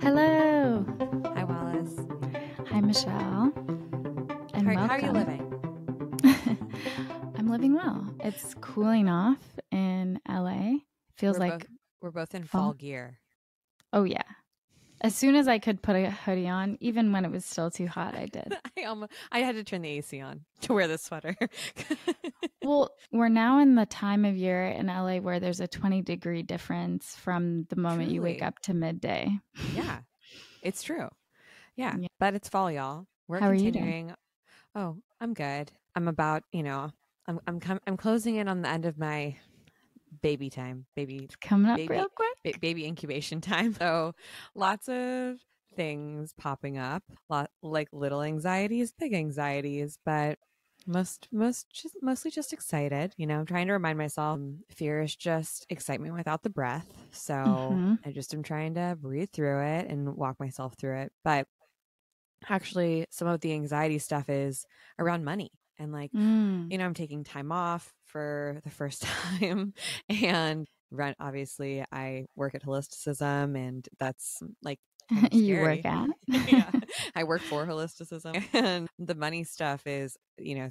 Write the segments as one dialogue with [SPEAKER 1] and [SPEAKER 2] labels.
[SPEAKER 1] Hello.
[SPEAKER 2] Hi, Wallace.
[SPEAKER 1] Hi, Michelle. And
[SPEAKER 2] how
[SPEAKER 1] welcome.
[SPEAKER 2] are you living?
[SPEAKER 1] I'm living well. It's cooling off in LA. Feels
[SPEAKER 2] we're both in fall gear.
[SPEAKER 1] Oh, yeah. As soon as I could put a hoodie on, even when it was still too hot, I did.
[SPEAKER 2] I had to turn the AC on to wear this sweater.
[SPEAKER 1] Well, we're now in the time of year in LA where there's a 20-degree difference from the moment you wake up to midday.
[SPEAKER 2] Yeah, it's true. Yeah, but it's fall, y'all. We're
[SPEAKER 1] How
[SPEAKER 2] continuing.
[SPEAKER 1] Are you doing?
[SPEAKER 2] Oh, I'm good. I'm about, I'm closing in on the end of my baby time.
[SPEAKER 1] It's coming up real quick.
[SPEAKER 2] Baby incubation time. So lots of things popping up, like little anxieties, big anxieties, but mostly just excited. I'm trying to remind myself fear is just excitement without the breath. So I just am trying to breathe through it and walk myself through it. But actually, some of the anxiety stuff is around money. And I'm taking time off for the first time and obviously I work at Holisticism, and that's like kind of
[SPEAKER 1] you work at?
[SPEAKER 2] Yeah, I work for Holisticism, and the money stuff is,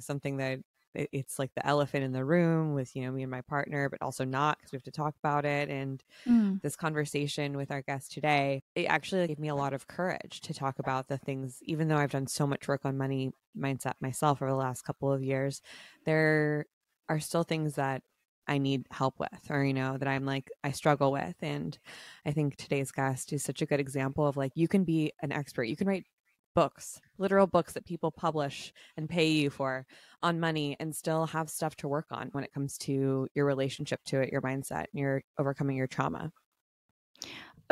[SPEAKER 2] something that it's like the elephant in the room with, me and my partner, but also not, because we have to talk about it. And this conversation with our guest today, it actually gave me a lot of courage to talk about the things, even though I've done so much work on money mindset myself over the last couple of years, there are still things that I need help with, or, that I struggle with. And I think today's guest is such a good example of you can be an expert. You can write books, literal books that people publish and pay you for on money, and still have stuff to work on when it comes to your relationship to it, your mindset, and your overcoming your trauma.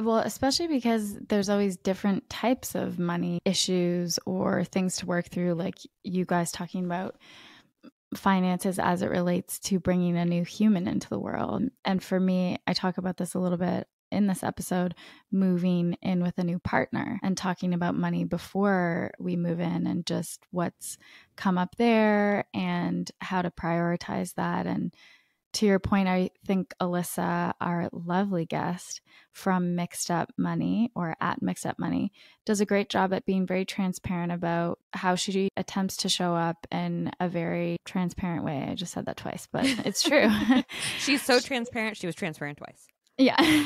[SPEAKER 1] Well, especially because there's always different types of money issues or things to work through, like you guys talking about finances as it relates to bringing a new human into the world. And for me, I talk about this a little bit in this episode, moving in with a new partner and talking about money before we move in, and just what's come up there and how to prioritize that. And to your point, I think Alyssa, our lovely guest from Mixed Up Money, or at Mixed Up Money, does a great job at being very transparent about how she attempts to show up in a very transparent way. I just said that twice, but it's true.
[SPEAKER 2] She's so transparent. She was transparent twice.
[SPEAKER 1] Yeah.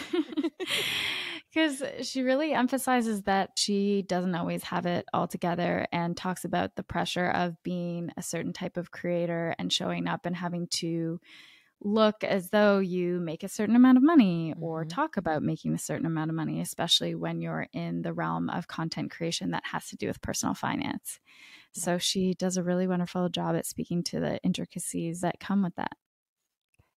[SPEAKER 1] Because she really emphasizes that she doesn't always have it all together, and talks about the pressure of being a certain type of creator and showing up and having to look as though you make a certain amount of money, or talk about making a certain amount of money, especially when you're in the realm of content creation that has to do with personal finance. So she does a really wonderful job at speaking to the intricacies that come with that.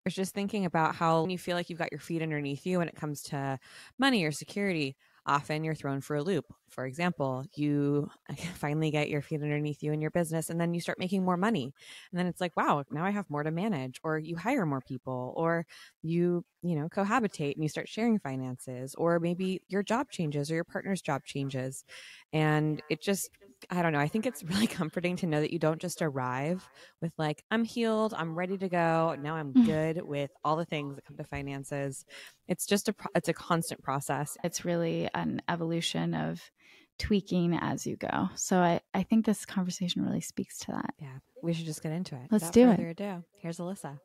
[SPEAKER 2] I was just thinking about how when you feel like you've got your feet underneath you when it comes to money or security, often you're thrown for a loop. For example, you finally get your feet underneath you in your business, and then you start making more money. And then it's like, wow, now I have more to manage. Or you hire more people, or you cohabitate and you start sharing finances, or maybe your job changes or your partner's job changes. And it just, I don't know. I think it's really comforting to know that you don't just arrive with I'm healed, I'm ready to go, now I'm good with all the things that come to finances. It's just it's a constant process.
[SPEAKER 1] It's really an evolution of tweaking as you go. So I think this conversation really speaks to that.
[SPEAKER 2] Yeah, we should just get into it.
[SPEAKER 1] Let's do it.
[SPEAKER 2] Without further ado, here's Alyssa.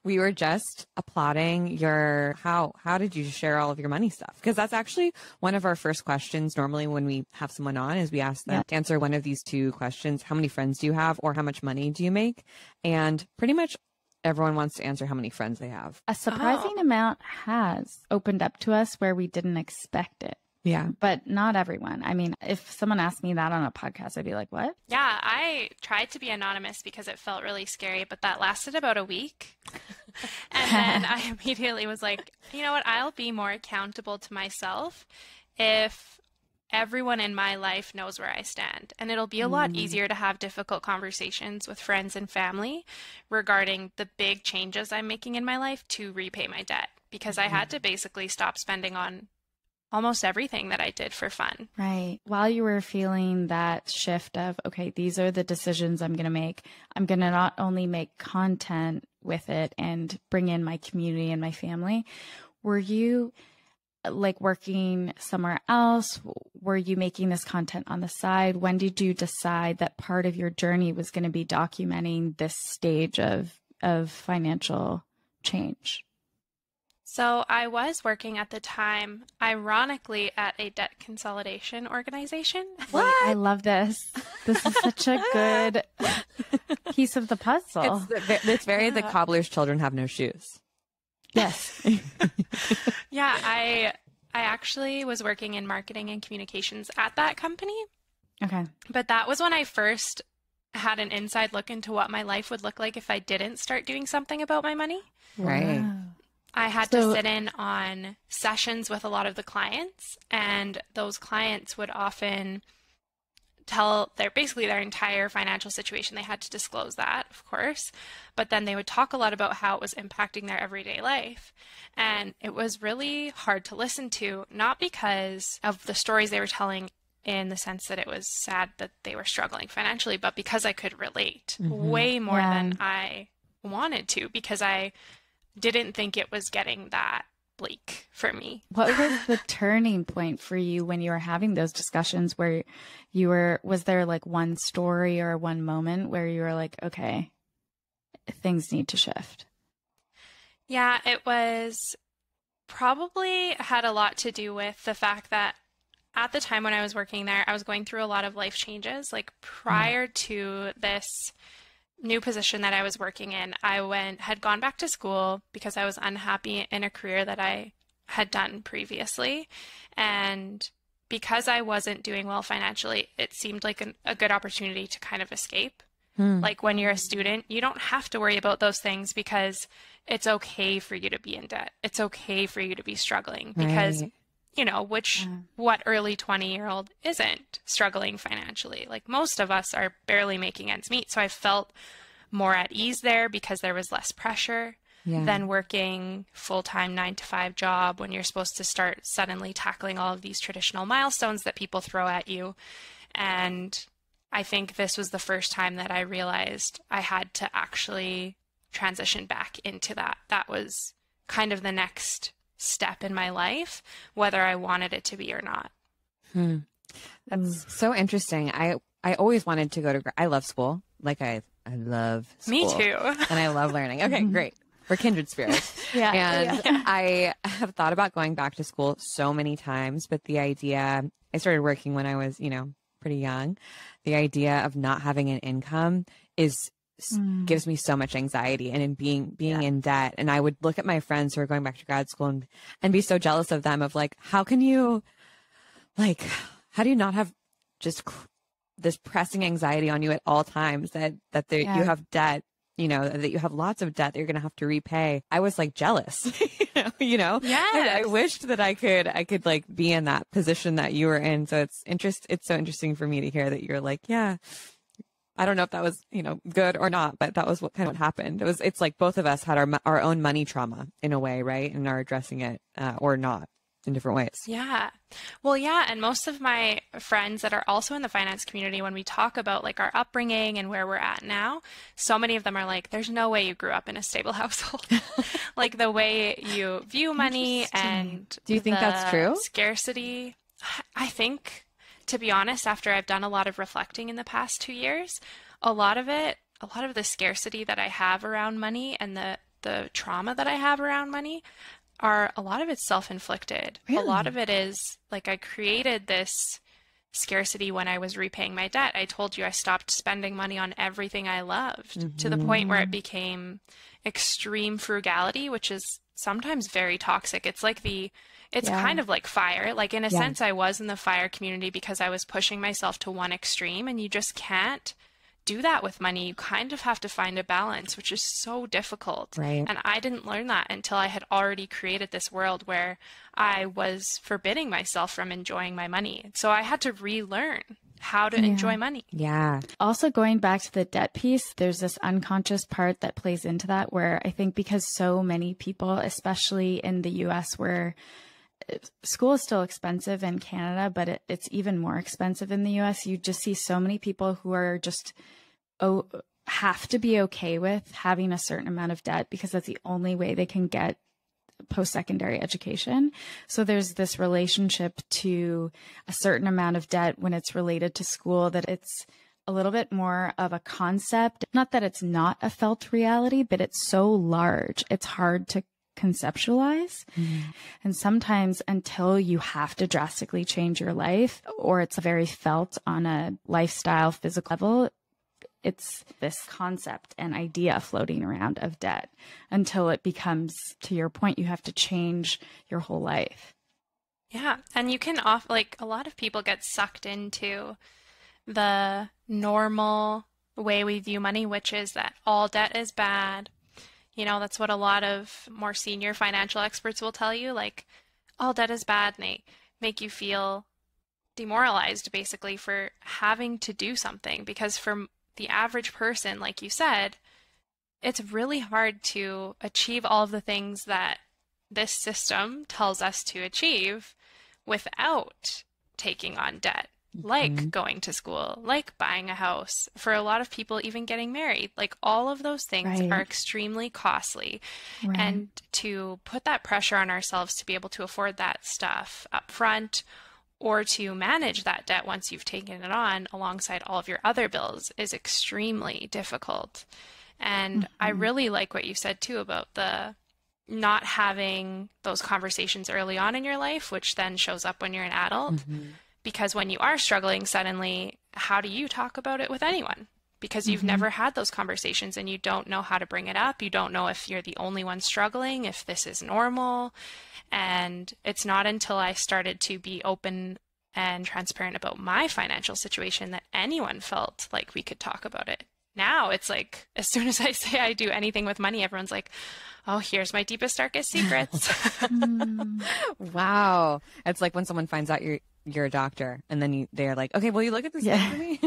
[SPEAKER 2] We were just applauding your how did you share all of your money stuff? Because that's actually one of our first questions normally when we have someone on, is we ask them to answer one of these two questions: how many friends do you have, or how much money do you make? And pretty much everyone wants to answer how many friends they have.
[SPEAKER 1] A surprising amount has opened up to us where we didn't expect it.
[SPEAKER 2] Yeah.
[SPEAKER 1] But not everyone. I mean, if someone asked me that on a podcast, I'd be like, what?
[SPEAKER 3] Yeah, I tried to be anonymous because it felt really scary, but that lasted about a week. And then I immediately was like, you know what? I'll be more accountable to myself if everyone in my life knows where I stand. And it'll be a lot easier to have difficult conversations with friends and family regarding the big changes I'm making in my life to repay my debt, because I had to basically stop spending on almost everything that I did for fun.
[SPEAKER 1] Right. While you were feeling that shift of, okay, these are the decisions I'm going to make. I'm going to not only make content with it and bring in my community and my family. were you like working somewhere else? Were you making this content on the side? When did you decide that part of your journey was going to be documenting this stage of financial change?
[SPEAKER 3] So I was working at the time, ironically, at a debt consolidation organization.
[SPEAKER 1] What? I love this. This is such a good piece of the puzzle.
[SPEAKER 2] It's very the cobbler's children have no shoes.
[SPEAKER 1] Yes.
[SPEAKER 3] Yeah, I actually was working in marketing and communications at that company.
[SPEAKER 1] Okay.
[SPEAKER 3] But that was when I first had an inside look into what my life would look like if I didn't start doing something about my money.
[SPEAKER 2] Right.
[SPEAKER 1] Wow.
[SPEAKER 3] I had to sit in on sessions with a lot of the clients, and those clients would often tell their entire financial situation. They had to disclose that, of course, but then they would talk a lot about how it was impacting their everyday life. And it was really hard to listen to, not because of the stories they were telling in the sense that it was sad that they were struggling financially, but because I could relate way more than I wanted to, because I didn't think it was getting that bleak for me.
[SPEAKER 1] What was the turning point for you when you were having those discussions where was there like one story or one moment where you were like, okay, things need to shift?
[SPEAKER 3] Yeah, it was probably had a lot to do with the fact that at the time when I was working there, I was going through a lot of life changes. Like prior to this new position that I was working in, I had gone back to school because I was unhappy in a career that I had done previously. And because I wasn't doing well financially, it seemed like a good opportunity to kind of escape. Like when you're a student, you don't have to worry about those things because it's okay for you to be in debt. It's okay for you to be struggling because you know, what early 20-year-old isn't struggling financially? Like most of us are barely making ends meet. So I felt more at ease there because there was less pressure than working full-time 9-to-5 job when you're supposed to start suddenly tackling all of these traditional milestones that people throw at you. And I think this was the first time that I realized I had to actually transition back into that. That was kind of the next step in my life, whether I wanted it to be or not.
[SPEAKER 2] That's so interesting. I always wanted to go to, I love school. Like I love school.
[SPEAKER 3] Me too.
[SPEAKER 2] And I love learning. Okay, great. We're kindred spirits. I have thought about going back to school so many times, but the idea, I started working when I was, pretty young. The idea of not having an income gives me so much anxiety, and in being in debt. And I would look at my friends who are going back to grad school and be so jealous of them of like, how do you not have just this pressing anxiety on you at all times that you have debt, that you have lots of debt that you're going to have to repay. I was like jealous,
[SPEAKER 3] Yeah.
[SPEAKER 2] I wished that I could like be in that position that you were in. So it's so interesting for me to hear that you're like, yeah, I don't know if that was, good or not, but that was what happened. It's like both of us had our own money trauma in a way, right? And are addressing it or not in different ways.
[SPEAKER 3] Yeah. Well, yeah. And most of my friends that are also in the finance community, when we talk about like our upbringing and where we're at now, so many of them are like, there's no way you grew up in a stable household. Like the way you view money and
[SPEAKER 2] do you think that's true?
[SPEAKER 3] Scarcity. I think, to be honest, after I've done a lot of reflecting in the past 2 years, a lot of the scarcity that I have around money and the trauma that I have around money a lot of it's self-inflicted.
[SPEAKER 1] Really?
[SPEAKER 3] A lot of it is like I created this scarcity when I was repaying my debt. I told you I stopped spending money on everything I loved to the point where it became extreme frugality, which is sometimes very toxic. It's like kind of like fire. Like in a sense, I was in the fire community because I was pushing myself to one extreme, and you just can't do that with money. You kind of have to find a balance, which is so difficult.
[SPEAKER 2] Right.
[SPEAKER 3] And I didn't learn that until I had already created this world where I was forbidding myself from enjoying my money. So I had to relearn how to enjoy money.
[SPEAKER 2] Yeah.
[SPEAKER 1] Also, going back to the debt piece, there's this unconscious part that plays into that, where I think because so many people, especially in the US, where school is still expensive in Canada, but it's even more expensive in the US, you just see so many people who are just have to be okay with having a certain amount of debt because that's the only way they can get post-secondary education. So there's this relationship to a certain amount of debt when it's related to school that it's a little bit more of a concept. Not that it's not a felt reality, but it's so large. It's hard to conceptualize. And sometimes until you have to drastically change your life, or it's very felt on a lifestyle, physical level, it's this concept and idea floating around of debt until it becomes, to your point, you have to change your whole life.
[SPEAKER 3] Yeah. And you can like a lot of people get sucked into the normal way we view money, which is that all debt is bad. You know, that's what a lot of more senior financial experts will tell you, like all debt is bad, and they make you feel demoralized basically for having to do something, because for the average person, like you said, it's really hard to achieve all of the things that this system tells us to achieve without taking on debt, like going to school, like buying a house. For a lot of people, even getting married, like all of those things are extremely costly. And to put that pressure on ourselves to be able to afford that stuff up front, or to manage that debt once you've taken it on alongside all of your other bills, is extremely difficult. And I really like what you said too about the not having those conversations early on in your life, which then shows up when you're an adult. Because when you are struggling suddenly, how do you talk about it with anyone? Because you've never had those conversations and you don't know how to bring it up. You don't know if you're the only one struggling, if this is normal. And it's not until I started to be open and transparent about my financial situation that anyone felt like we could talk about it. Now it's like, as soon as I say I do anything with money, everyone's like, oh, here's my deepest, darkest secrets.
[SPEAKER 2] Wow. It's like when someone finds out you're a doctor and then they're like, okay, will you look at this thing for me?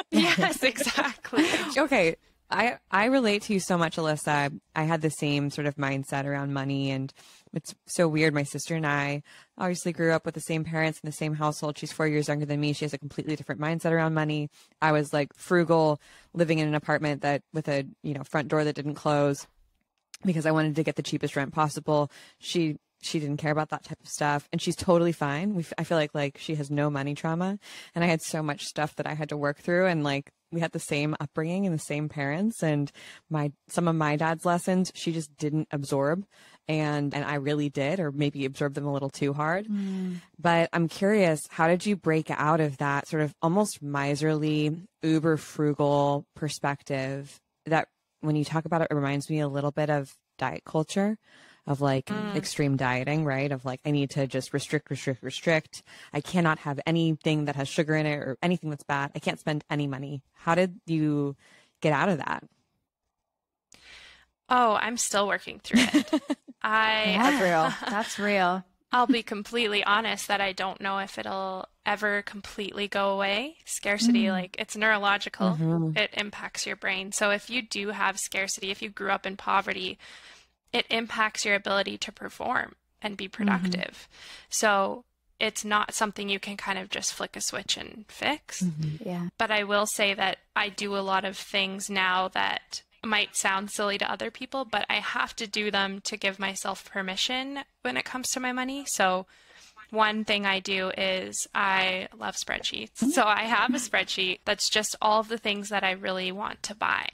[SPEAKER 3] Yes, exactly.
[SPEAKER 2] Okay. I relate to you so much, Alyssa. I had the same sort of mindset around money, and it's so weird. My sister and I obviously grew up with the same parents in the same household. She's 4 years younger than me. She has a completely different mindset around money. I was like frugal, living in an apartment that with a, front door that didn't close because I wanted to get the cheapest rent possible. She didn't care about that type of stuff, and she's totally fine. I feel like she has no money trauma, and I had so much stuff that I had to work through, and like we had the same upbringing and the same parents, and some of my dad's lessons she just didn't absorb, and I really did, or maybe absorbed them a little too hard. But I'm curious, how did you break out of that sort of almost miserly, uber frugal perspective that, when you talk about it, it reminds me a little bit of diet culture, of like extreme dieting, right? Of like, I need to just restrict. I cannot have anything that has sugar in it or anything that's bad. I can't spend any money. How did you get out of that?
[SPEAKER 3] Oh, I'm still working through it.
[SPEAKER 1] That's real. That's real.
[SPEAKER 3] I'll be completely honest that I don't know if it'll ever completely go away. Scarcity, like it's neurological. It impacts your brain. So if you do have scarcity, if you grew up in poverty, it impacts your ability to perform and be productive. So it's not something you can kind of just flick a switch and fix.
[SPEAKER 1] Yeah.
[SPEAKER 3] But I will say that I do a lot of things now that might sound silly to other people, but I have to do them to give myself permission when it comes to my money. So one thing I do is I love spreadsheets. So I have a spreadsheet that's just all of the things that I really want to buy.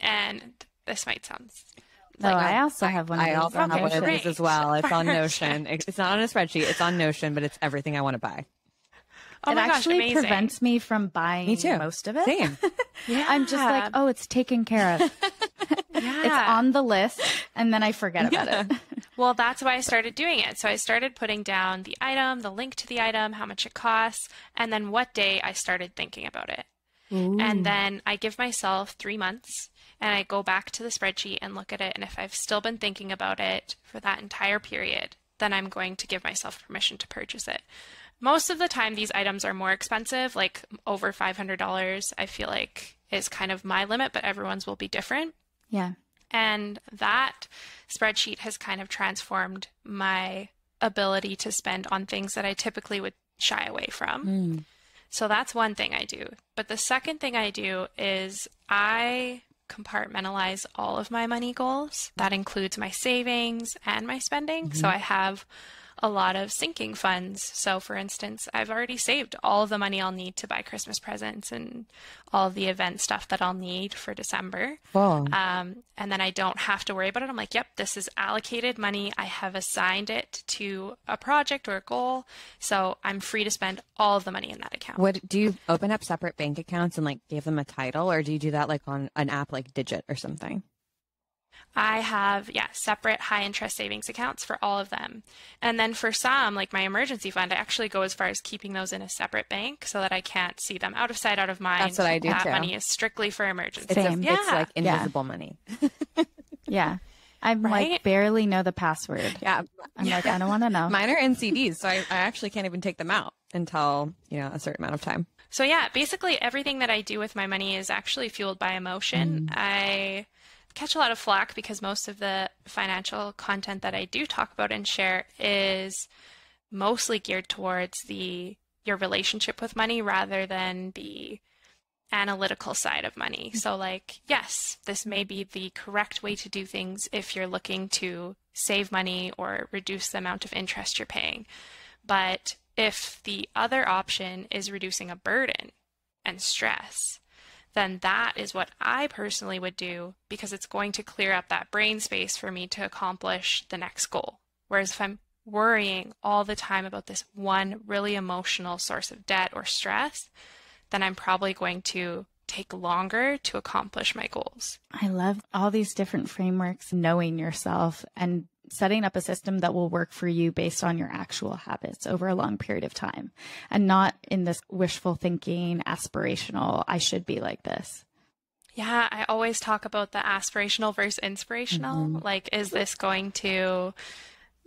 [SPEAKER 3] And this might sound
[SPEAKER 1] I also have one of these.
[SPEAKER 2] I also have one of these as well. It's on Notion.
[SPEAKER 3] Perfect.
[SPEAKER 2] It's not on a spreadsheet. It's on Notion, but it's everything I want to buy.
[SPEAKER 3] Oh my gosh,
[SPEAKER 1] actually
[SPEAKER 3] amazing.
[SPEAKER 1] prevents me from buying most of it.
[SPEAKER 2] Same.
[SPEAKER 3] Yeah.
[SPEAKER 1] I'm just like, oh, it's taken care of. It's on the list, and then I forget about it.
[SPEAKER 3] Well, that's why I started doing it. So I started putting down the item, the link to the item, how much it costs, and then what day I started thinking about it. And then I give myself 3 months, and I go back to the spreadsheet and look at it. And if I've still been thinking about it for that entire period, then I'm going to give myself permission to purchase it. Most of the time, these items are more expensive, like over $500, I feel like is kind of my limit, but everyone's will be different.
[SPEAKER 1] Yeah.
[SPEAKER 3] And that spreadsheet has kind of transformed my ability to spend on things that I typically would shy away from. So that's one thing I do. But the second thing I do is I compartmentalize all of my money goals. That includes my savings and my spending. So I have a lot of sinking funds. So for instance, I've already saved all of the money I'll need to buy Christmas presents and all of the event stuff that I'll need for December.
[SPEAKER 2] Wow.
[SPEAKER 3] And then I don't have to worry about it. I'm like, yep, this is allocated money. I have assigned it to a project or a goal. So I'm free to spend all of the money in that account.
[SPEAKER 2] Do you open up separate bank accounts and like give them a title, or do you do that like on an app like Digit or something?
[SPEAKER 3] I have, separate high interest savings accounts for all of them. And then for some, like my emergency fund, I actually go as far as keeping those in a separate bank so that I can't see them. Out of sight, out of mind.
[SPEAKER 2] That's what I do
[SPEAKER 3] that
[SPEAKER 2] too.
[SPEAKER 3] money is strictly for emergency.
[SPEAKER 2] It's like invisible money.
[SPEAKER 1] Yeah. I'm like barely know the password.
[SPEAKER 2] Yeah.
[SPEAKER 1] I'm like, I don't want to know.
[SPEAKER 2] Mine are in CDs, so I actually can't even take them out until, a certain amount of time.
[SPEAKER 3] So yeah, basically everything that I do with my money is actually fueled by emotion. I catch a lot of flack because most of the financial content that I do talk about and share is mostly geared towards your relationship with money rather than the analytical side of money. So like, yes, this may be the correct way to do things if you're looking to save money or reduce the amount of interest you're paying. But if the other option is reducing a burden and stress, then that is what I personally would do because it's going to clear up that brain space for me to accomplish the next goal. Whereas if I'm worrying all the time about this one really emotional source of debt or stress, then I'm probably going to take longer to accomplish my goals.
[SPEAKER 1] I love all these different frameworks, knowing yourself and setting up a system that will work for you based on your actual habits over a long period of time and not in this wishful thinking, aspirational, I should be like this.
[SPEAKER 3] Yeah, I always talk about the aspirational versus inspirational. Like, is this going to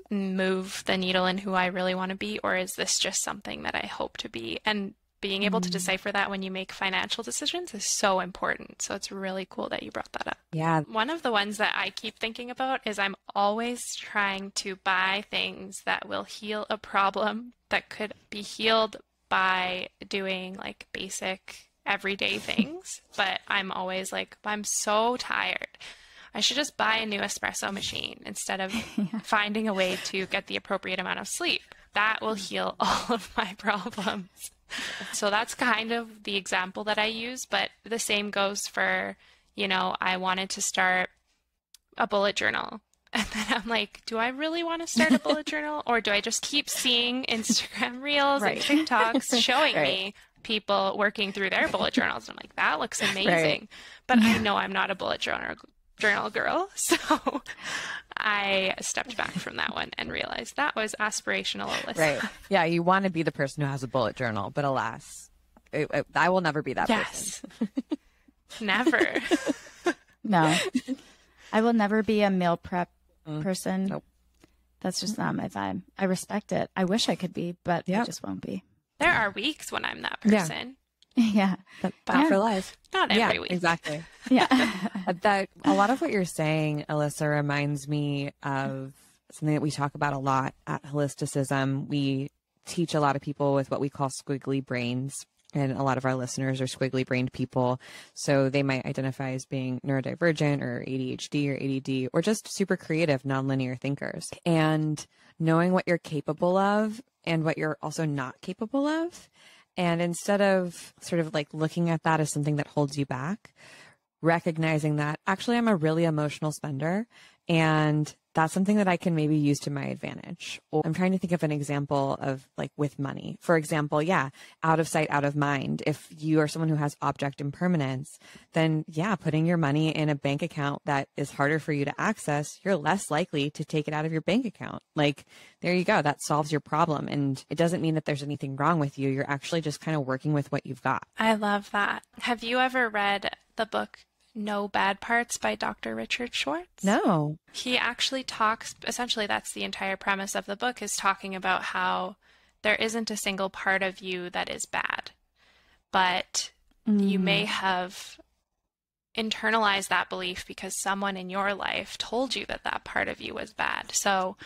[SPEAKER 3] move the needle in who I really want to be, or is this just something that I hope to be? And being able to decipher that when you make financial decisions is so important. So it's really cool that you brought that up.
[SPEAKER 2] Yeah.
[SPEAKER 3] One of the ones that I keep thinking about is I'm always trying to buy things that will heal a problem that could be healed by doing like basic everyday things. But I'm always like, I'm so tired. I should just buy a new espresso machine instead of finding a way to get the appropriate amount of sleep. That will heal all of my problems. So that's kind of the example that I use, but the same goes for, I wanted to start a bullet journal. And then I'm like, do I really want to start a bullet journal? Or do I just keep seeing Instagram reels and TikToks showing me people working through their bullet journals? And I'm like, that looks amazing. But I know I'm not a bullet journal girl. So I stepped back from that one and realized that was aspirational, Alyssa.
[SPEAKER 2] Right. Yeah, you want to be the person who has a bullet journal, but alas, I will never be that person.
[SPEAKER 3] Never.
[SPEAKER 1] No. I will never be a meal prep person.
[SPEAKER 2] Nope.
[SPEAKER 1] That's just not my vibe. I respect it. I wish I could be, but I just won't be.
[SPEAKER 3] There are weeks when I'm that person.
[SPEAKER 1] Yeah.
[SPEAKER 2] But for life.
[SPEAKER 3] Not every week.
[SPEAKER 2] Exactly.
[SPEAKER 1] Yeah.
[SPEAKER 2] That a lot of what you're saying, Alyssa, reminds me of something that we talk about a lot at Holisticism. We teach a lot of people with what we call squiggly brains, and a lot of our listeners are squiggly brained people. So they might identify as being neurodivergent or ADHD or ADD, or just super creative, nonlinear thinkers. And knowing what you're capable of and what you're also not capable of. And instead of sort of like looking at that as something that holds you back, recognizing that actually I'm a really emotional spender and that's something that I can maybe use to my advantage. Or I'm trying to think of an example of like with money. For example, out of sight, out of mind. If you are someone who has object impermanence, then putting your money in a bank account that is harder for you to access, you're less likely to take it out of your bank account. Like, there you go. That solves your problem. And it doesn't mean that there's anything wrong with you. You're actually just kind of working with what you've got.
[SPEAKER 3] I love that. Have you ever read the book No Bad Parts by Dr. Richard Schwartz?
[SPEAKER 2] No.
[SPEAKER 3] He actually talks, essentially that's the entire premise of the book, is talking about how there isn't a single part of you that is bad, but you may have internalized that belief because someone in your life told you that that part of you was bad. So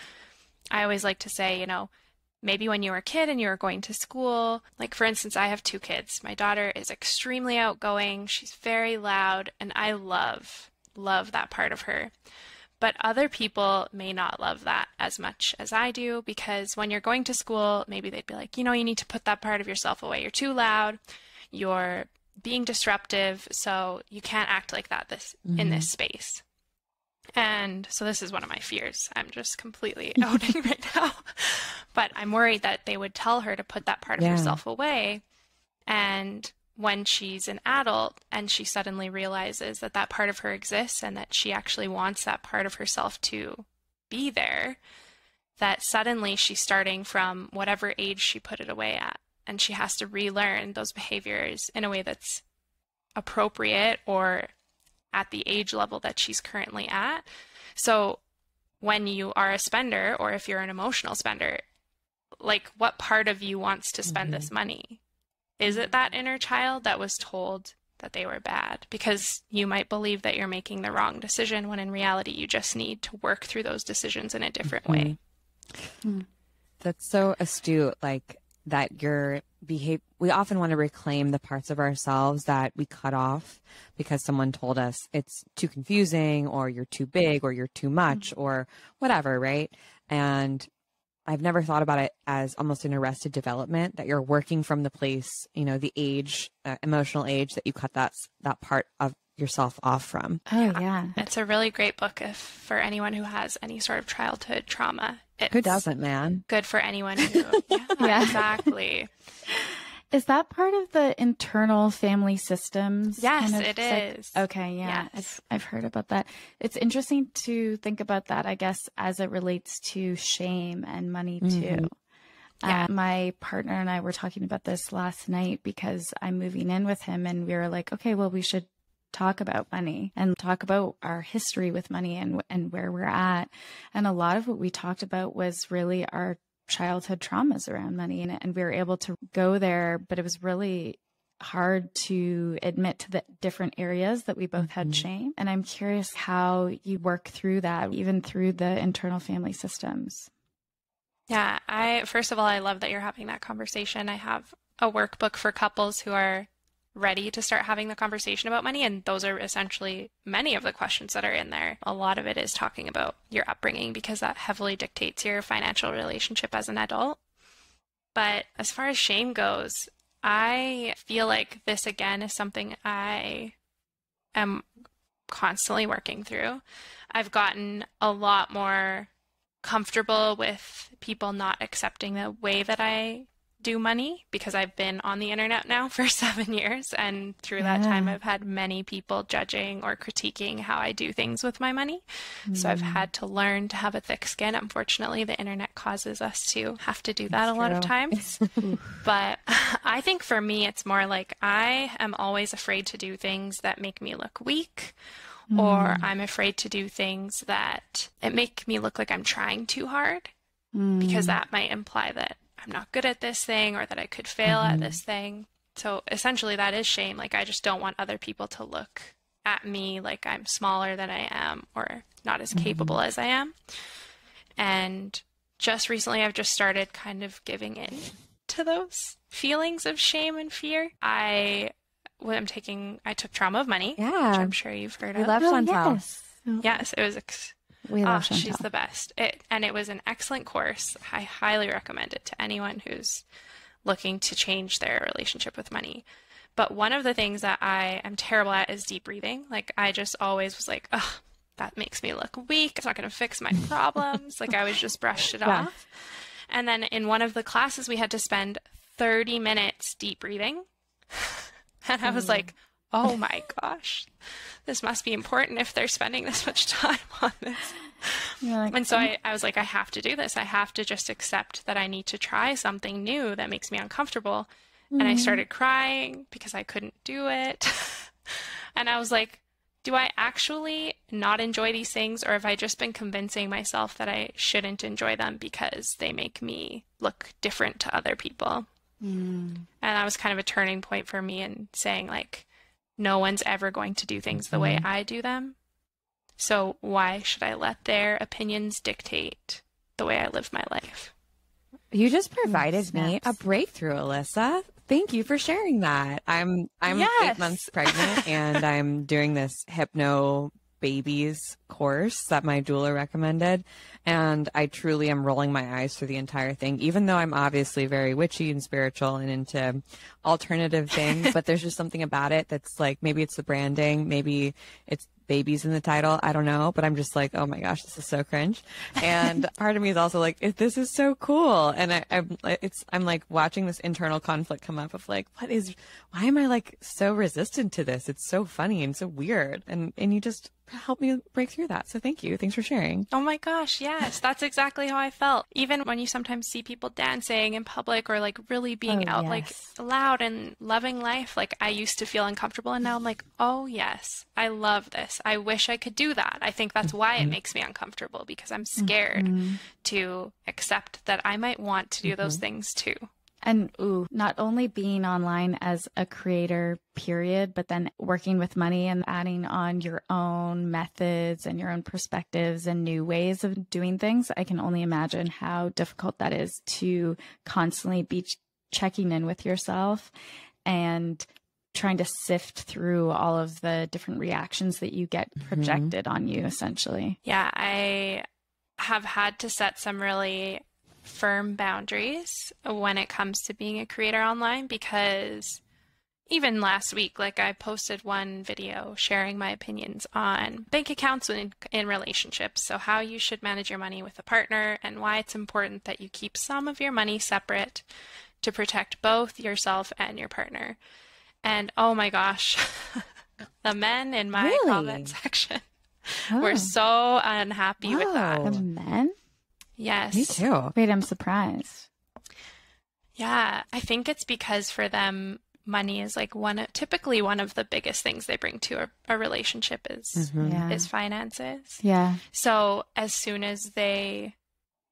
[SPEAKER 3] I always like to say, maybe when you were a kid and you were going to school, like for instance, I have 2 kids. My daughter is extremely outgoing. She's very loud, and I love that part of her. But other people may not love that as much as I do, because when you're going to school, maybe they'd be like, you need to put that part of yourself away. You're too loud. You're being disruptive, so you can't act like that in this space. And so this is one of my fears. I'm just completely outing right now. But I'm worried that they would tell her to put that part of herself away. And when she's an adult and she suddenly realizes that that part of her exists and that she actually wants that part of herself to be there, that suddenly she's starting from whatever age she put it away at. And she has to relearn those behaviors in a way that's appropriate or at the age level that she's currently at. So when you are a spender, or if you're an emotional spender, like what part of you wants to spend this money? Is it that inner child that was told that they were bad? Because you might believe that you're making the wrong decision when in reality you just need to work through those decisions in a different way.
[SPEAKER 2] That's so astute, like that we often want to reclaim the parts of ourselves that we cut off because someone told us it's too confusing, or you're too big, or you're too much, or whatever, right? And I've never thought about it as almost an arrested development, that you're working from the place, the age, emotional age that you cut that part of yourself off from.
[SPEAKER 1] Oh, yeah.
[SPEAKER 3] It's a really great book for anyone who has any sort of childhood trauma.
[SPEAKER 2] Who doesn't, man?
[SPEAKER 3] Good for anyone who, exactly.
[SPEAKER 1] Is that part of the internal family systems?
[SPEAKER 3] Yes, it is.
[SPEAKER 1] Okay, yeah.
[SPEAKER 3] Yes.
[SPEAKER 1] I've heard about that. It's interesting to think about that, I guess, as it relates to shame and money too.
[SPEAKER 3] Yeah.
[SPEAKER 1] My partner and I were talking about this last night because I'm moving in with him, and we were like, okay, well, we should talk about money and talk about our history with money and where we're at. And a lot of what we talked about was really our childhood traumas around money, and we were able to go there, but it was really hard to admit to the different areas that we both had shame. And I'm curious how you work through that, even through the internal family systems.
[SPEAKER 3] Yeah, first of all, I love that you're having that conversation. I have a workbook for couples who are ready to start having the conversation about money, and those are essentially many of the questions that are in there. A lot of it is talking about your upbringing, because that heavily dictates your financial relationship as an adult. But as far as shame goes, I feel like this again is something I am constantly working through. I've gotten a lot more comfortable with people not accepting the way that I do money, because I've been on the internet now for 7 years, and through that time I've had many people judging or critiquing how I do things with my money. So I've had to learn to have a thick skin. Unfortunately, the internet causes us to have to do that a lot of times. But I think for me it's more like I am always afraid to do things that make me look weak, or I'm afraid to do things that make me look like I'm trying too hard, because that might imply that I'm not good at this thing, or that I could fail at this thing. So essentially that is shame. Like, I just don't want other people to look at me like I'm smaller than I am, or not as capable as I am. And just recently I've just started kind of giving in to those feelings of shame and fear. I took trauma of money, which I'm sure you've heard of.
[SPEAKER 2] We love Chantal.
[SPEAKER 3] Yes, it was
[SPEAKER 1] We love Chantal.
[SPEAKER 3] She's the best. It was an excellent course. I highly recommend it to anyone who's looking to change their relationship with money. But one of the things that I am terrible at is deep breathing. Like, I just always was like, oh, that makes me look weak. It's not going to fix my problems. Like, I always just brushed it off. And then in one of the classes, we had to spend 30 minutes deep breathing. And I was like, oh my gosh, this must be important if they're spending this much time on this. And so I was like, I have to do this. I have to just accept that I need to try something new that makes me uncomfortable. And I started crying because I couldn't do it. And I was like, do I actually not enjoy these things, or have I just been convincing myself that I shouldn't enjoy them because they make me look different to other people? And that was kind of a turning point for me in saying, like, no one's ever going to do things the way I do them. So why should I let their opinions dictate the way I live my life?
[SPEAKER 2] You just provided me
[SPEAKER 1] Snaps.
[SPEAKER 2] a breakthrough, Alyssa. Thank you for sharing that. I'm 8 months pregnant and I'm doing this hypno babies course that my doula recommended. And I truly am rolling my eyes through the entire thing, even though I'm obviously very witchy and spiritual and into alternative things. But there's just something about it that's like, maybe it's the branding, maybe it's babies in the title. I don't know, but I'm just like, oh my gosh, this is so cringe. And part of me is also like, this is so cool. And I'm like watching this internal conflict come up of like, why am I like so resistant to this? It's so funny and so weird. And you just helped me break through that. So thank you. Thanks for sharing.
[SPEAKER 3] Oh my gosh, yes. That's exactly how I felt. Even when you sometimes see people dancing in public or like really being out like loud and loving life, like I used to feel uncomfortable and now I'm like, oh yes, I love this. I wish I could do that. I think that's why it makes me uncomfortable, because I'm scared to accept that I might want to do those things too.
[SPEAKER 1] And not only being online as a creator, period, but then working with money and adding on your own methods and your own perspectives and new ways of doing things. I can only imagine how difficult that is to constantly be checking in with yourself and trying to sift through all of the different reactions that you get projected on you, essentially.
[SPEAKER 3] Yeah, I have had to set some really firm boundaries when it comes to being a creator online, because even last week, like I posted one video sharing my opinions on bank accounts in relationships. So how you should manage your money with a partner and why it's important that you keep some of your money separate to protect both yourself and your partner. And oh my gosh, the men in my comment section were so unhappy with that.
[SPEAKER 1] The men?
[SPEAKER 3] Yes.
[SPEAKER 2] Me too.
[SPEAKER 1] Wait, I'm surprised.
[SPEAKER 3] Yeah, I think it's because for them, money is like typically one of the biggest things they bring to a relationship is finances.
[SPEAKER 1] Yeah.
[SPEAKER 3] So as soon as they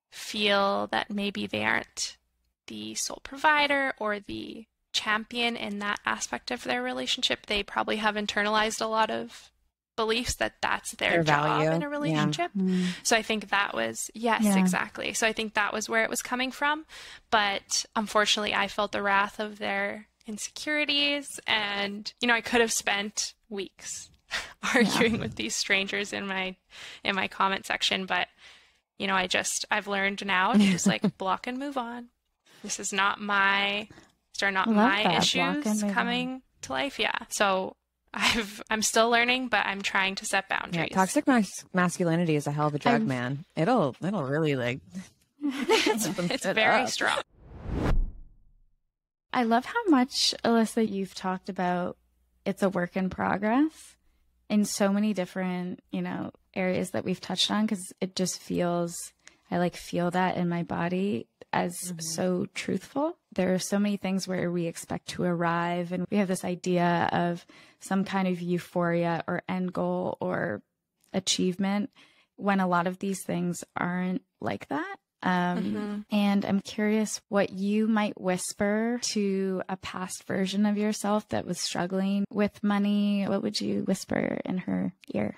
[SPEAKER 3] feel that maybe they aren't the sole provider or the champion in that aspect of their relationship, they probably have internalized a lot of beliefs that that's their job
[SPEAKER 2] value
[SPEAKER 3] in a relationship. So I think that was, exactly. So I think that was where it was coming from. But unfortunately, I felt the wrath of their insecurities. And, you know, I could have spent weeks arguing with these strangers in my comment section. But, you know, I've learned now to just like block and move on. This is not my issues coming to life. Yeah. So I'm still learning, but I'm trying to set boundaries.
[SPEAKER 2] Yeah, toxic masculinity is a hell of a drug, man. It'll really like
[SPEAKER 3] it's very strong.
[SPEAKER 1] I love how much, Alyssa, you've talked about it's a work in progress in so many different, you know, areas that we've touched on, because it just feels, I like feel that in my body as so truthful. There are so many things where we expect to arrive and we have this idea of some kind of euphoria or end goal or achievement when a lot of these things aren't like that. And I'm curious what you might whisper to a past version of yourself that was struggling with money. What would you whisper in her ear?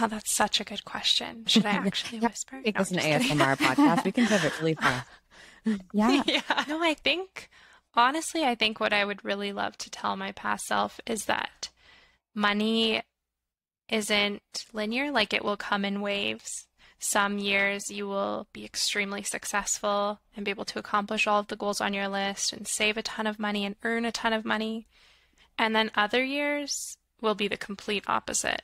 [SPEAKER 3] Oh, that's such a good question. Should I actually whisper?
[SPEAKER 2] It was an ASMR podcast. We can pivot really fast.
[SPEAKER 1] Yeah.
[SPEAKER 3] No, I think what I would really love to tell my past self is that money isn't linear. Like, it will come in waves. Some years you will be extremely successful and be able to accomplish all of the goals on your list and save a ton of money and earn a ton of money. And then other years will be the complete opposite.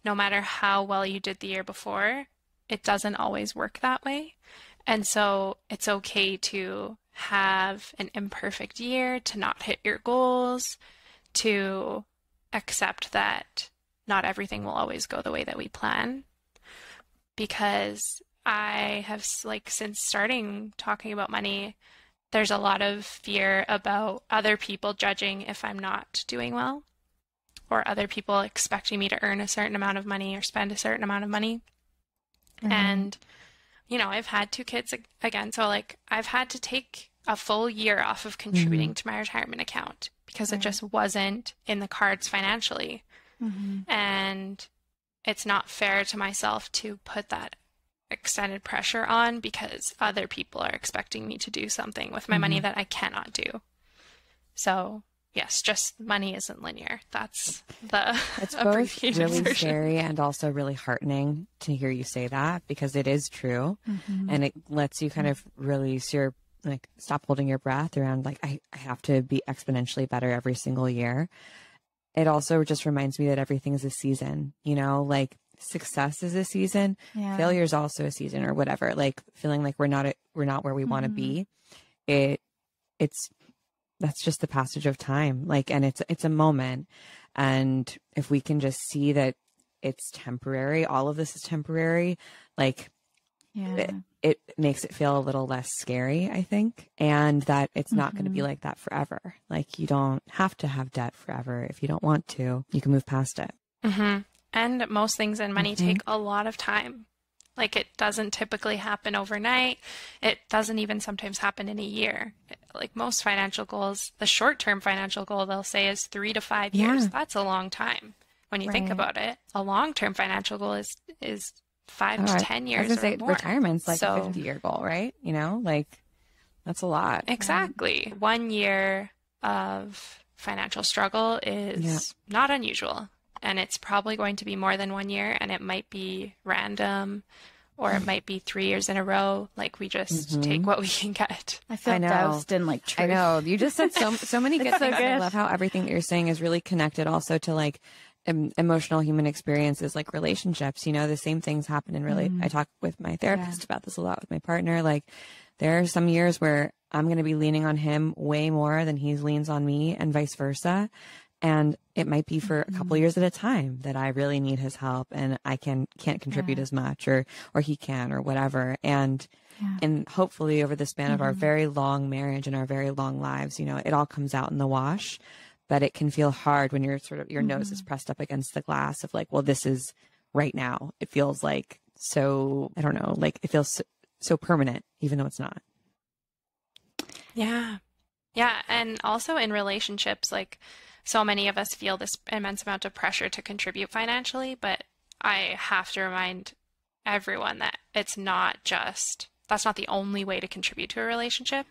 [SPEAKER 3] No matter how well you did the year before, it doesn't always work that way. And so it's okay to have an imperfect year, to not hit your goals, to accept that not everything will always go the way that we plan. Because I have, like, since starting talking about money, there's a lot of fear about other people judging if I'm not doing well, or other people expecting me to earn a certain amount of money or spend a certain amount of money. And you know, I've had 2 kids again, so like I've had to take a full year off of contributing to my retirement account because it just wasn't in the cards financially. And it's not fair to myself to put that extended pressure on because other people are expecting me to do something with my money that I cannot do. So yes, just money isn't linear. That's the
[SPEAKER 2] It's both
[SPEAKER 3] abbreviated
[SPEAKER 2] really
[SPEAKER 3] version.
[SPEAKER 2] scary and also really heartening to hear you say that, because it is true. And it lets you kind of release your, like, stop holding your breath around, like, I have to be exponentially better every single year. It also just reminds me that everything is a season, you know, like success is a season, failure is also a season, or whatever. Like feeling like we're not where we want to be. That's just the passage of time. Like, and it's a moment. And if we can just see that it's temporary, all of this is temporary, like it makes it feel a little less scary, I think. And that it's not going to be like that forever. Like, you don't have to have debt forever. If you don't want to, you can move past it.
[SPEAKER 3] And most things in money take a lot of time. Like, it doesn't typically happen overnight. It doesn't even sometimes happen in a year. Like most financial goals, the short-term financial goal they'll say is 3 to 5 years. That's a long time when you think about it. A long-term financial goal is 5 to 10 years or more.
[SPEAKER 2] Retirement's like a 50-year goal, right? You know, like that's a lot.
[SPEAKER 3] Exactly. 1 year of financial struggle is not unusual. And it's probably going to be more than 1 year, and it might be random, or it might be 3 years in a row. Like, we just take what we can get.
[SPEAKER 1] I feel doused in like truth.
[SPEAKER 2] I know. You just said so many good things. I love how everything that you're saying is really connected also to like emotional human experiences, like relationships. You know, the same things happen in I talk with my therapist about this a lot with my partner. Like, there are some years where I'm going to be leaning on him way more than he leans on me, and vice versa. And it might be for a couple of years at a time that I really need his help, and I can't contribute as much, or he can, or whatever. And hopefully over the span of our very long marriage and our very long lives, you know, it all comes out in the wash. But it can feel hard when you're sort of, your nose is pressed up against the glass of like, well, this is right now. It feels like so, I don't know, like it feels so permanent, even though it's not.
[SPEAKER 3] Yeah. Yeah. And also in relationships, like, so many of us feel this immense amount of pressure to contribute financially, but I have to remind everyone that that's not the only way to contribute to a relationship.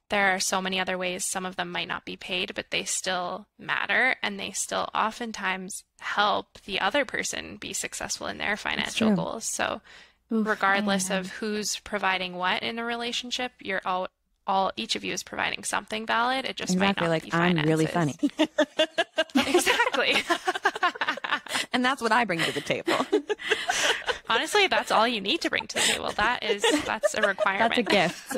[SPEAKER 3] There are so many other ways. Some of them might not be paid, but they still matter, and they still oftentimes help the other person be successful in their financial goals. So regardless of who's providing what in a relationship, you're each of you is providing something valid. It just might not be finances.
[SPEAKER 2] I'm really funny.
[SPEAKER 3] Exactly.
[SPEAKER 2] And that's what I bring to the table.
[SPEAKER 3] Honestly, that's all you need to bring to the table. That's a requirement.
[SPEAKER 1] That's a gift.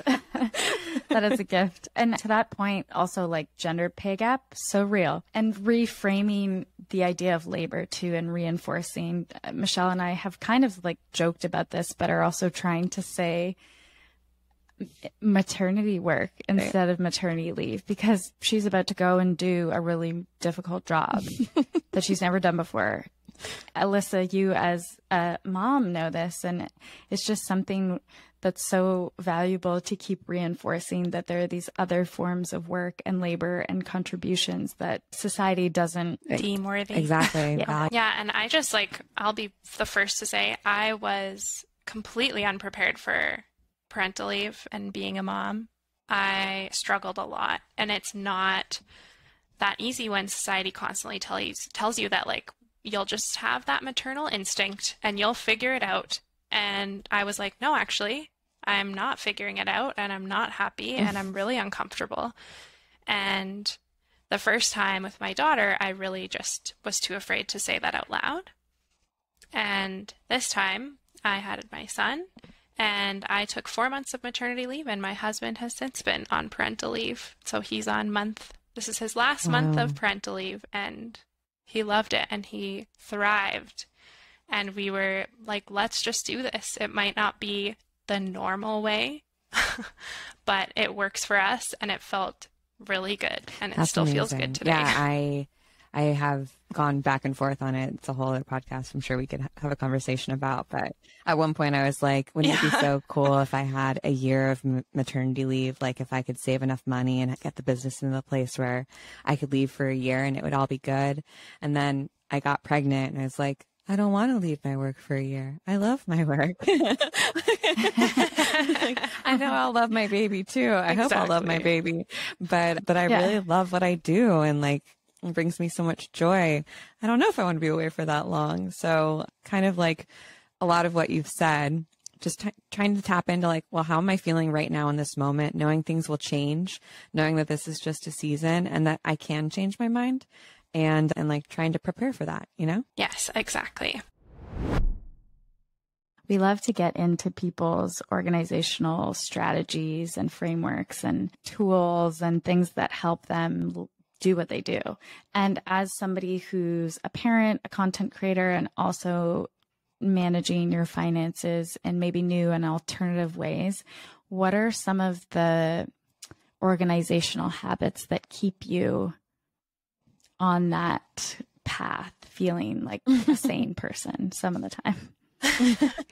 [SPEAKER 1] That is a gift. And to that point, also, like, gender pay gap, so real. And reframing the idea of labor too, and reinforcing. Michelle and I have kind of like joked about this, but are also trying to say maternity work instead of maternity leave, because she's about to go and do a really difficult job that she's never done before. Alyssa, you as a mom know this, and it's just something that's so valuable to keep reinforcing, that there are these other forms of work and labor and contributions that society doesn't
[SPEAKER 3] deem worthy.
[SPEAKER 2] Exactly.
[SPEAKER 3] Yeah. And I just, like, I'll be the first to say I was completely unprepared for parental leave and being a mom. I struggled a lot, and it's not that easy when society constantly tells you that, like, you'll just have that maternal instinct and you'll figure it out. And I was like, no, actually, I'm not figuring it out, and I'm not happy, and I'm really uncomfortable. And the first time with my daughter, I really just was too afraid to say that out loud. And this time I had my son, and I took 4 months of maternity leave, and my husband has since been on parental leave. So he's on this is his last month of parental leave, and he loved it and he thrived. And we were like, let's just do this. It might not be the normal way, but it works for us, and it felt really good, and it still feels good today.
[SPEAKER 2] Yeah, I have gone back and forth on it. It's a whole other podcast I'm sure we could have a conversation about. But at one point I was like, wouldn't it be so cool if I had a year of maternity leave? Like, if I could save enough money and get the business in the place where I could leave for a year and it would all be good. And then I got pregnant, and I was like, I don't want to leave my work for a year. I love my work. I know I'll love my baby too. I hope I'll love my baby, but I really love what I do, and like, it brings me so much joy. I don't know if I want to be away for that long. So kind of like a lot of what you've said, just trying to tap into like, well, how am I feeling right now in this moment? Knowing things will change, knowing that this is just a season and that I can change my mind, and like trying to prepare for that, you know?
[SPEAKER 3] Yes, exactly.
[SPEAKER 1] We love to get into people's organizational strategies and frameworks and tools and things that help them do what they do. And as somebody who's a parent, a content creator, and also managing your finances in maybe new and alternative ways, what are some of the organizational habits that keep you on that path, feeling like a sane person some of the time?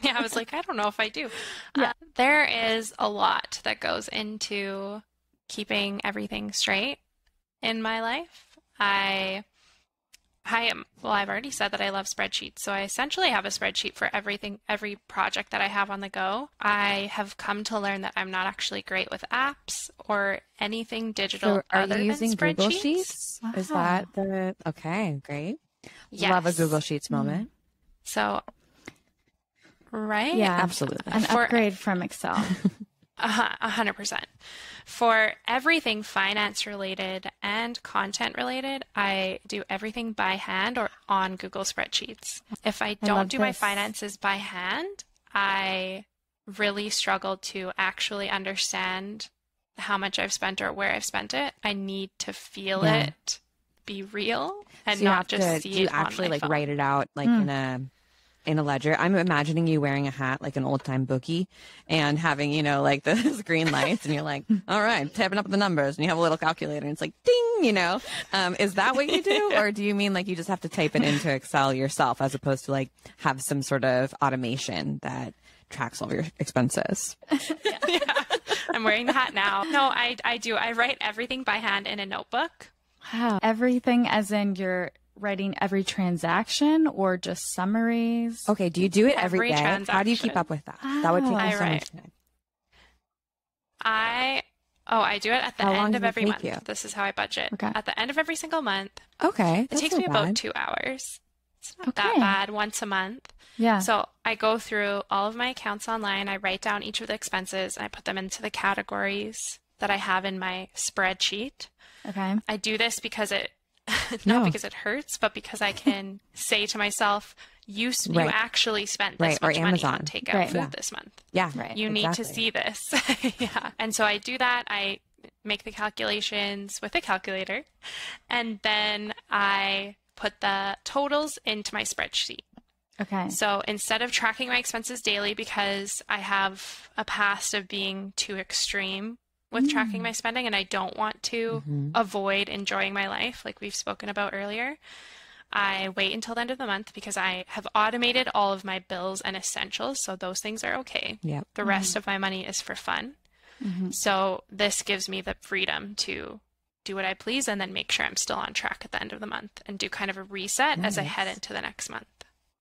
[SPEAKER 3] Yeah, I was like, I don't know if I do. Yeah. There is a lot that goes into keeping everything straight in my life. I've already said that I love spreadsheets. So I essentially have a spreadsheet for everything, every project that I have on the go. I have come to learn that I'm not actually great with apps or anything digital.
[SPEAKER 2] So are
[SPEAKER 3] other
[SPEAKER 2] you using
[SPEAKER 3] than
[SPEAKER 2] Google
[SPEAKER 3] spreadsheets.
[SPEAKER 2] Sheets?
[SPEAKER 1] Wow.
[SPEAKER 2] Is that okay, great.
[SPEAKER 3] Yes.
[SPEAKER 2] Love a Google Sheets moment.
[SPEAKER 3] So, right?
[SPEAKER 1] Yeah,
[SPEAKER 2] absolutely.
[SPEAKER 1] An upgrade from Excel.
[SPEAKER 3] 100%. For everything finance related and content related, I do everything by hand or on Google spreadsheets. If I don't do my finances by hand, I really struggle to actually understand how much I've spent or where I've spent it. I need to feel it be real and not just see it on my phone.
[SPEAKER 2] You actually like write it out like in a ledger. I'm imagining you wearing a hat like an old time bookie and having, you know, like those green lights, and you're like, all right, tapping up the numbers, and you have a little calculator and it's like ding, you know. Is that what you do? Or do you mean like you just have to type it into Excel yourself as opposed to like have some sort of automation that tracks all your expenses?
[SPEAKER 3] Yeah. I'm wearing the hat now. No, I do. I write everything by hand in a notebook.
[SPEAKER 1] Wow. Everything as in you're writing every transaction or just summaries?
[SPEAKER 2] Okay, do you do it every day?
[SPEAKER 3] Transaction.
[SPEAKER 2] How do you keep up with that? That would take me so much time.
[SPEAKER 3] I do it at the end of every month. This is how I budget.
[SPEAKER 1] Okay.
[SPEAKER 3] At the end of every single month.
[SPEAKER 2] Okay.
[SPEAKER 3] It takes me about 2 hours. It's not that bad, once a month.
[SPEAKER 1] Yeah.
[SPEAKER 3] So I go through all of my accounts online. I write down each of the expenses. And I put them into the categories that I have in my spreadsheet.
[SPEAKER 1] Okay.
[SPEAKER 3] I do this because because it hurts, but because I can say to myself, you actually spent this much money on takeout food this month.
[SPEAKER 2] Yeah, right.
[SPEAKER 3] You need to see this. Yeah. And so I do that. I make the calculations with a calculator, and then I put the totals into my spreadsheet.
[SPEAKER 1] Okay.
[SPEAKER 3] So instead of tracking my expenses daily, because I have a past of being too extreme with tracking my spending, and I don't want to avoid enjoying my life like we've spoken about earlier, I wait until the end of the month because I have automated all of my bills and essentials, so those things are okay.
[SPEAKER 2] Yep.
[SPEAKER 3] The rest of my money is for fun. So this gives me the freedom to do what I please and then make sure I'm still on track at the end of the month and do kind of a reset as I head into the next month.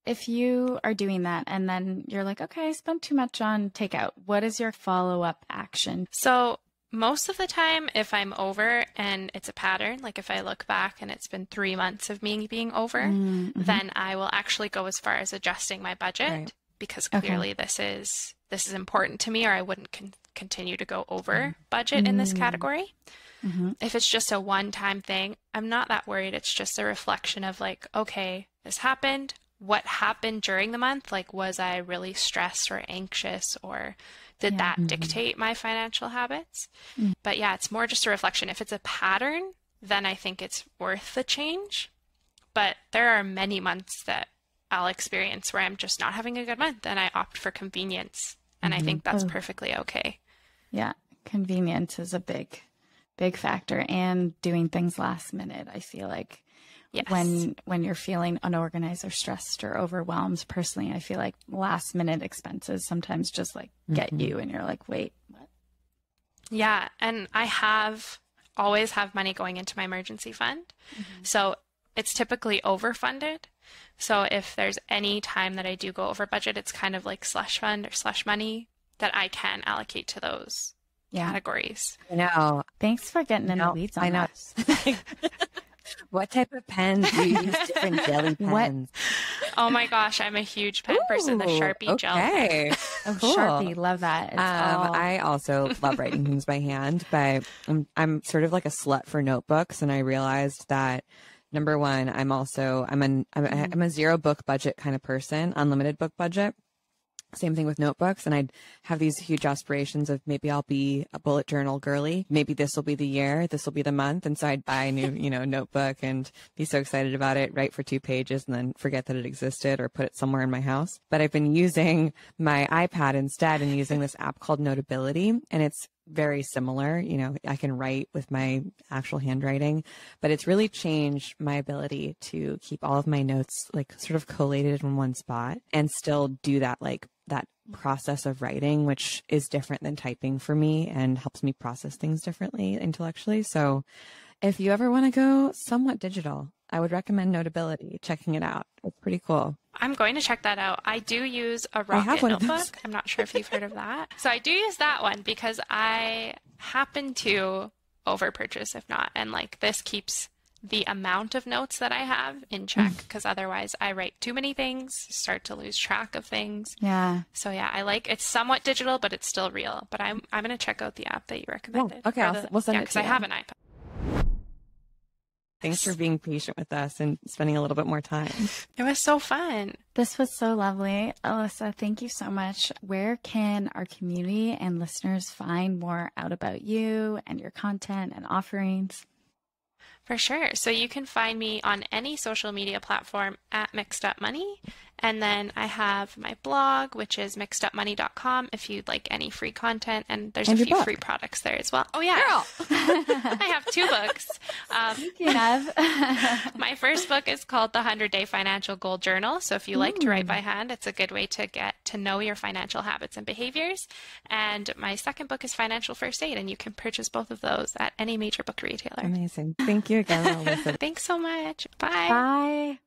[SPEAKER 1] If you are doing that and then you're like, okay, I spent too much on takeout, what is your follow-up action?
[SPEAKER 3] So most of the time, if I'm over and it's a pattern, like if I look back and it's been 3 months of me being over, then I will actually go as far as adjusting my budget because clearly this is important to me, or I wouldn't continue to go over budget in this category. If it's just a one-time thing, I'm not that worried. It's just a reflection of like, okay, this happened. What happened during the month? Like, was I really stressed or anxious, or did that dictate my financial habits? But yeah, it's more just a reflection. If it's a pattern, then I think it's worth the change. But there are many months that I'll experience where I'm just not having a good month and I opt for convenience. And I think that's perfectly okay.
[SPEAKER 1] Yeah. Convenience is a big factor, and doing things last minute. I feel like when you're feeling unorganized or stressed or overwhelmed, personally, I feel like last minute expenses sometimes just like get you, and you're like, wait, what?
[SPEAKER 3] Yeah. And I always have money going into my emergency fund. So it's typically overfunded. So if there's any time that I do go over budget, it's kind of like slush fund or slush money that I can allocate to those categories.
[SPEAKER 2] I know.
[SPEAKER 1] Thanks for getting in the weeds on that.
[SPEAKER 2] What type of pens do you use? Different jelly pens?
[SPEAKER 3] Oh my gosh, I'm a huge pen person. The Sharpie gel pen.
[SPEAKER 1] Oh,
[SPEAKER 2] cool.
[SPEAKER 1] Sharpie, love that.
[SPEAKER 2] I also love writing things by hand, but I'm sort of like a slut for notebooks, and I realized that number one, I'm a zero book budget kind of person, unlimited book budget. Same thing with notebooks. And I'd have these huge aspirations of maybe I'll be a bullet journal girly. Maybe this will be the year, this will be the month. And so I'd buy a new, notebook and be so excited about it, write for 2 pages and then forget that it existed or put it somewhere in my house. But I've been using my iPad instead and using this app called Notability. And it's very similar. I can write with my actual handwriting, but it's really changed my ability to keep all of my notes like sort of collated in one spot and still do that process of writing, which is different than typing for me and helps me process things differently intellectually. So if you ever want to go somewhat digital, I would recommend Notability, checking it out. It's pretty cool.
[SPEAKER 3] I'm going to check that out. I do use a Rocket notebook. I'm not sure if you've heard of that. So I do use that one because I happen to overpurchase if not. And like this keeps the amount of notes that I have in check because otherwise I write too many things, start to lose track of things.
[SPEAKER 1] Yeah.
[SPEAKER 3] So yeah, I like it's somewhat digital, but it's still real. But I'm going to check out the app that you recommended.
[SPEAKER 2] Oh, okay, we'll send it to you.
[SPEAKER 3] Because I have an iPad.
[SPEAKER 2] Thanks for being patient with us and spending a little bit more time.
[SPEAKER 3] It was so fun.
[SPEAKER 1] This was so lovely. Alyssa, thank you so much. Where can our community and listeners find more out about you and your content and offerings?
[SPEAKER 3] For sure. So you can find me on any social media platform at Mixed Up Money. And then I have my blog, which is mixedupmoney.com if you'd like any free content. And there's a few free products there as well. Oh, yeah.
[SPEAKER 2] Girl.
[SPEAKER 3] I have 2 books.
[SPEAKER 1] You have.
[SPEAKER 3] My first book is called The 100-Day Financial Goal Journal. So if you like to write by hand, it's a good way to get to know your financial habits and behaviors. And my second book is Financial First Aid. And you can purchase both of those at any major book retailer.
[SPEAKER 2] Amazing. Thank you again, Alyssa.
[SPEAKER 3] Thanks so much. Bye.
[SPEAKER 1] Bye.